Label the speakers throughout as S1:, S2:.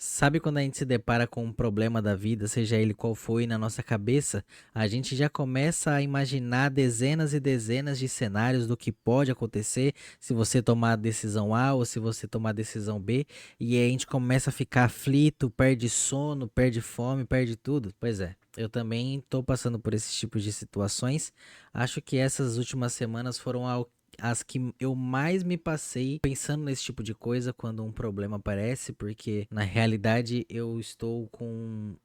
S1: Sabe quando a gente se depara com um problema da vida, seja ele qual foi, na nossa cabeça, a gente já começa a imaginar dezenas e dezenas de cenários do que pode acontecer se você tomar a decisão A ou se você tomar a decisão B, e aí a gente começa a ficar aflito, perde sono, perde fome, perde tudo. Pois é, eu também estou passando por esses tipos de situações. Acho que essas últimas semanas foram as que eu mais me passei pensando nesse tipo de coisa quando um problema aparece, porque na realidade eu estou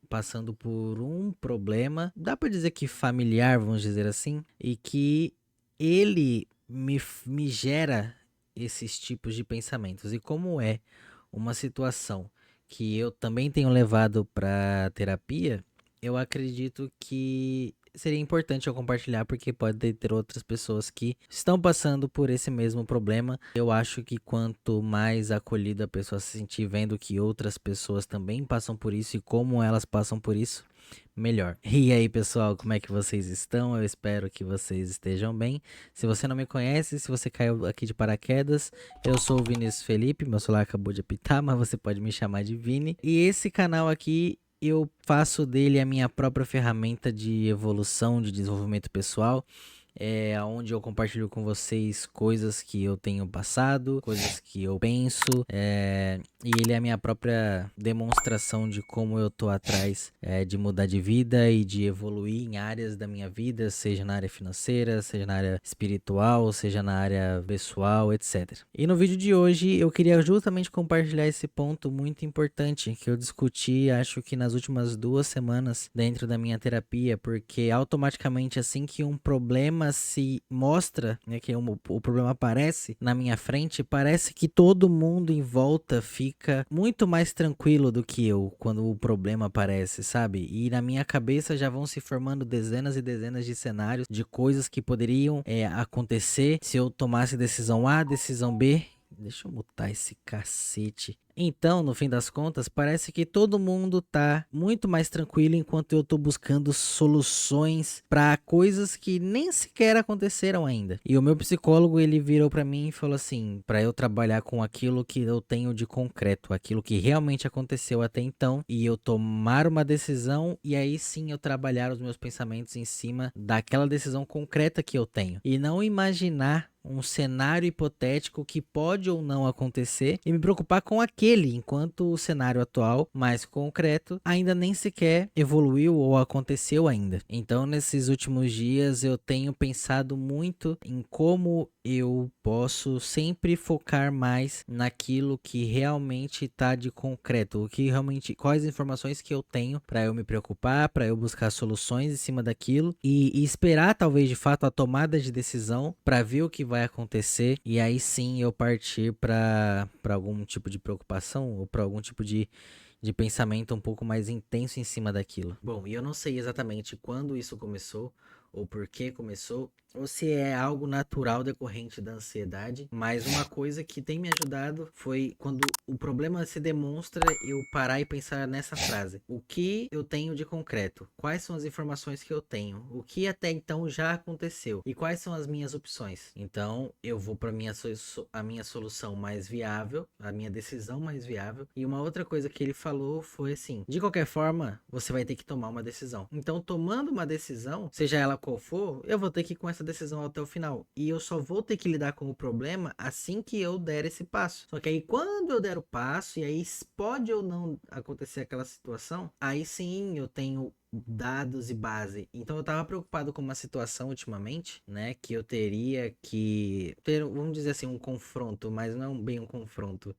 S1: passando por um problema, dá pra dizer que familiar, vamos dizer assim, e que ele me gera esses tipos de pensamentos. E como é uma situação que eu também tenho levado para terapia, eu acredito que seria importante eu compartilhar porque pode ter outras pessoas que estão passando por esse mesmo problema. Eu acho que quanto mais acolhida a pessoa se sentir vendo que outras pessoas também passam por isso e como elas passam por isso, melhor. E aí, pessoal, como é que vocês estão? Eu espero que vocês estejam bem. Se você não me conhece, se você caiu aqui de paraquedas, eu sou o Vinícius Felipe, meu celular acabou de apitar, mas você pode me chamar de Vini. E esse canal aqui eu faço dele a minha própria ferramenta de evolução, de desenvolvimento pessoal. É onde eu compartilho com vocês coisas que eu tenho passado, coisas que eu penso, e ele é a minha própria demonstração de como eu tô atrás de mudar de vida e de evoluir em áreas da minha vida, seja na área financeira, seja na área espiritual, seja na área pessoal, etc. E no vídeo de hoje eu queria justamente compartilhar esse ponto muito importante que eu discuti, acho que nas últimas 2 semanas dentro da minha terapia, porque automaticamente assim que um problema se mostra, né, que o problema aparece na minha frente, parece que todo mundo em volta fica muito mais tranquilo do que eu quando o problema aparece, sabe? E na minha cabeça já vão se formando dezenas e dezenas de cenários de coisas que poderiam acontecer se eu tomasse decisão A, decisão B. Deixa eu mutar esse cacete. Então, no fim das contas, parece que todo mundo tá muito mais tranquilo enquanto eu tô buscando soluções para coisas que nem sequer aconteceram ainda. E o meu psicólogo, ele virou para mim e falou assim, para eu trabalhar com aquilo que eu tenho de concreto, aquilo que realmente aconteceu até então, e eu tomar uma decisão e aí sim eu trabalhar os meus pensamentos em cima daquela decisão concreta que eu tenho. E não imaginar um cenário hipotético que pode ou não acontecer e me preocupar com aquele, enquanto o cenário atual, mais concreto, ainda nem sequer evoluiu ou aconteceu ainda. Então, nesses últimos dias, eu tenho pensado muito em como eu posso sempre focar mais naquilo que realmente está de concreto, o que realmente, quais informações que eu tenho para eu me preocupar, para eu buscar soluções em cima daquilo e esperar talvez de fato a tomada de decisão para ver o que vai acontecer e aí sim eu partir para algum tipo de preocupação ou para algum tipo de pensamento um pouco mais intenso em cima daquilo. Bom, e eu não sei exatamente quando isso começou ou por que começou, ou se é algo natural decorrente da ansiedade, mas uma coisa que tem me ajudado foi quando o problema se demonstra, eu parar e pensar nessa frase: o que eu tenho de concreto? Quais são as informações que eu tenho? O que até então já aconteceu? E quais são as minhas opções? Então, eu vou para a minha solução mais viável, a minha decisão mais viável. E uma outra coisa que ele falou foi assim: de qualquer forma, você vai ter que tomar uma decisão. Então, tomando uma decisão, seja ela qual for, eu vou ter que ir com essa decisão até o final. E eu só vou ter que lidar com o problema assim que eu der esse passo. Só que aí, quando eu der o passo, e aí pode ou não acontecer aquela situação, aí sim eu tenho dados e base. Então eu tava preocupado com uma situação ultimamente, né, que eu teria que ter, vamos dizer assim, um confronto, mas não bem um confronto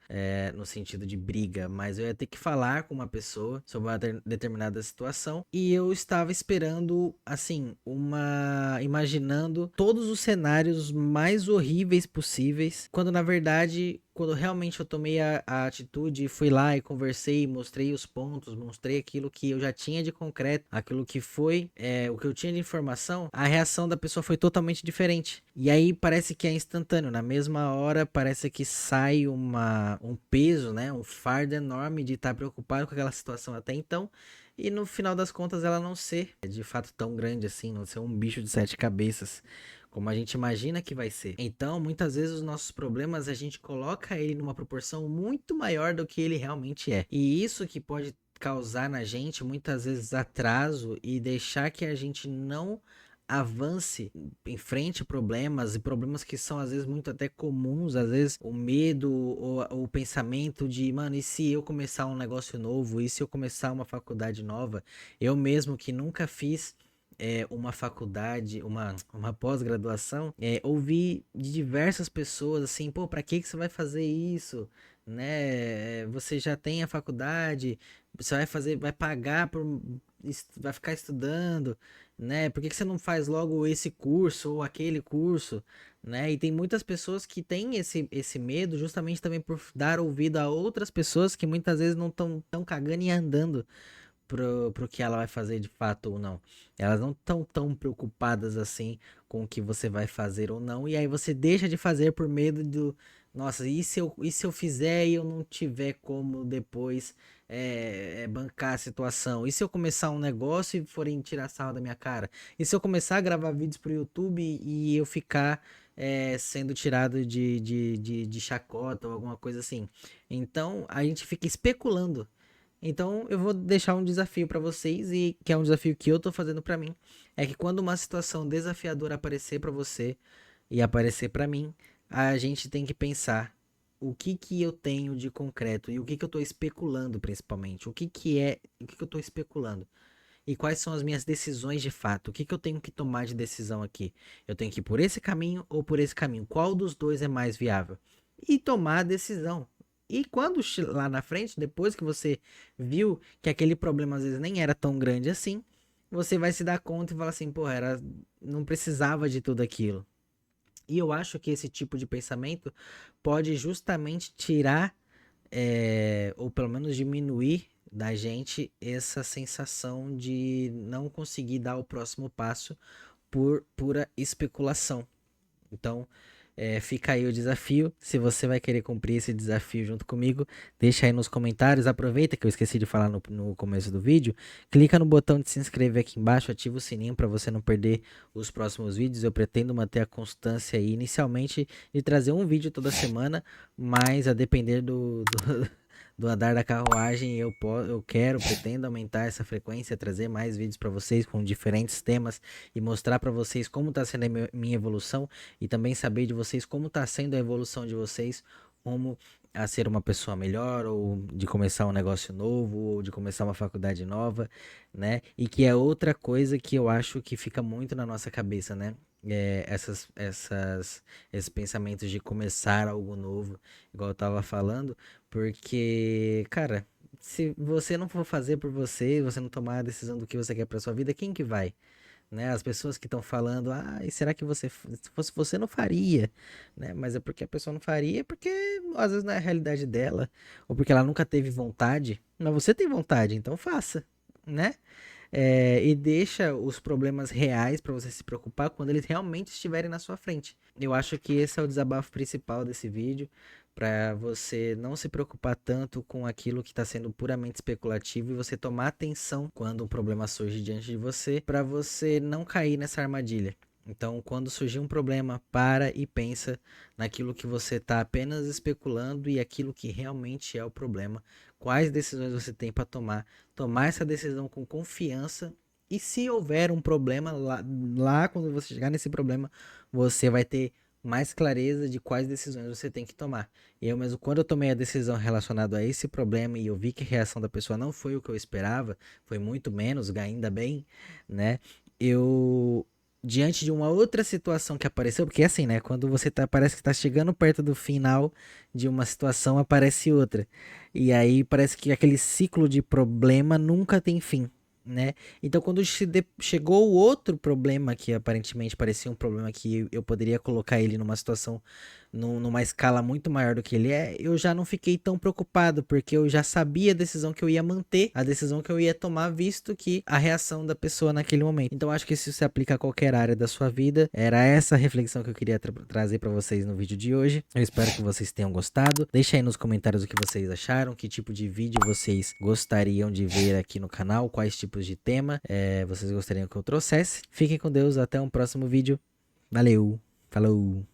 S1: no sentido de briga, mas eu ia ter que falar com uma pessoa sobre uma determinada situação e eu estava esperando, assim, imaginando todos os cenários mais horríveis possíveis, quando na verdade quando realmente eu tomei a atitude, fui lá e conversei, mostrei os pontos, mostrei aquilo que eu já tinha de concreto, aquilo que foi o que eu tinha de informação, a reação da pessoa foi totalmente diferente. E aí parece que é instantâneo, na mesma hora parece que sai um peso, né, um fardo enorme de estar preocupado com aquela situação até então, e no final das contas ela não ser de fato tão grande assim, não ser um bicho de 7 cabeças, como a gente imagina que vai ser. Então, muitas vezes os nossos problemas a gente coloca ele numa proporção muito maior do que ele realmente é. E isso que pode causar na gente muitas vezes atraso e deixar que a gente não avance em frente a problemas e problemas que são às vezes muito até comuns, às vezes o medo ou o pensamento de, mano, e se eu começar um negócio novo, e se eu começar uma faculdade nova, eu mesmo que nunca fiz uma faculdade, uma pós-graduação, ouvi de diversas pessoas assim, pô, pra que você vai fazer isso? Né? Você já tem a faculdade, você vai fazer, vai pagar por, vai ficar estudando, né? Por que que você não faz logo esse curso ou aquele curso, né? E tem muitas pessoas que têm esse medo justamente também por dar ouvido a outras pessoas que muitas vezes não estão tão cagando e andando pro que ela vai fazer de fato ou não. Elas não estão tão preocupadas assim com o que você vai fazer ou não, e aí você deixa de fazer por medo do, nossa, e se eu fizer e eu não tiver como depois bancar a situação? E se eu começar um negócio e forem tirar sarro da minha cara? E se eu começar a gravar vídeos pro YouTube e eu ficar sendo tirado de chacota ou alguma coisa assim? Então a gente fica especulando. Então eu vou deixar um desafio pra vocês e que é um desafio que eu tô fazendo pra mim, é que quando uma situação desafiadora aparecer pra você e aparecer pra mim, a gente tem que pensar o que que eu tenho de concreto e o que que eu tô especulando principalmente, o que que eu tô especulando e quais são as minhas decisões de fato, o que que eu tenho que tomar de decisão aqui. Eu tenho que ir por esse caminho ou por esse caminho, qual dos dois é mais viável? E tomar a decisão. E quando lá na frente, depois que você viu que aquele problema às vezes nem era tão grande assim, você vai se dar conta e falar assim, pô, não precisava de tudo aquilo. E eu acho que esse tipo de pensamento pode justamente tirar, ou pelo menos diminuir da gente essa sensação de não conseguir dar o próximo passo por pura especulação. Então, fica aí o desafio. Se você vai querer cumprir esse desafio junto comigo, deixa aí nos comentários. Aproveita que eu esqueci de falar no começo do vídeo. Clica no botão de se inscrever aqui embaixo, ativa o sininho para você não perder os próximos vídeos. Eu pretendo manter a constância aí, inicialmente, de trazer um vídeo toda semana, mas a depender do andar da carruagem, eu pretendo aumentar essa frequência, trazer mais vídeos para vocês com diferentes temas e mostrar para vocês como está sendo a minha evolução e também saber de vocês como está sendo a evolução de vocês, como a ser uma pessoa melhor, ou de começar um negócio novo, ou de começar uma faculdade nova, né? E que é outra coisa que eu acho que fica muito na nossa cabeça, né? Esses pensamentos de começar algo novo, igual eu tava falando, porque, cara, se você não for fazer por você, você não tomar a decisão do que você quer pra sua vida, quem que vai? Né? As pessoas que estão falando, e será que você, se fosse você, não faria, né? Mas é porque a pessoa não faria, porque às vezes não é a realidade dela, ou porque ela nunca teve vontade. Mas você tem vontade, então faça, né? E deixa os problemas reais para você se preocupar quando eles realmente estiverem na sua frente. Eu acho que esse é o desabafo principal desse vídeo, para você não se preocupar tanto com aquilo que está sendo puramente especulativo e você tomar atenção quando um problema surge diante de você, para você não cair nessa armadilha. Então, quando surgir um problema, para e pensa naquilo que você está apenas especulando e aquilo que realmente é o problema. Quais decisões você tem para tomar essa decisão com confiança. E se houver um problema lá quando você chegar nesse problema, você vai ter mais clareza de quais decisões você tem que tomar. Eu mesmo, quando eu tomei a decisão relacionada a esse problema e eu vi que a reação da pessoa não foi o que eu esperava, foi muito menos, ainda bem, né? Eu, diante de uma outra situação que apareceu, porque é assim, né? Quando você parece que tá chegando perto do final de uma situação, aparece outra. E aí parece que aquele ciclo de problema nunca tem fim. Né? Então, quando chegou o outro problema que aparentemente parecia um problema que eu poderia colocar ele numa situação, numa escala muito maior do que ele é, eu já não fiquei tão preocupado, porque eu já sabia a decisão que eu ia manter, a decisão que eu ia tomar, visto que a reação da pessoa naquele momento. Então, acho que isso se aplica a qualquer área da sua vida. Era essa reflexão que eu queria trazer para vocês no vídeo de hoje. Eu espero que vocês tenham gostado. Deixa aí nos comentários o que vocês acharam, que tipo de vídeo vocês gostariam de ver aqui no canal, quais tipos de tema vocês gostariam que eu trouxesse. Fiquem com Deus, até um próximo vídeo. Valeu, falou.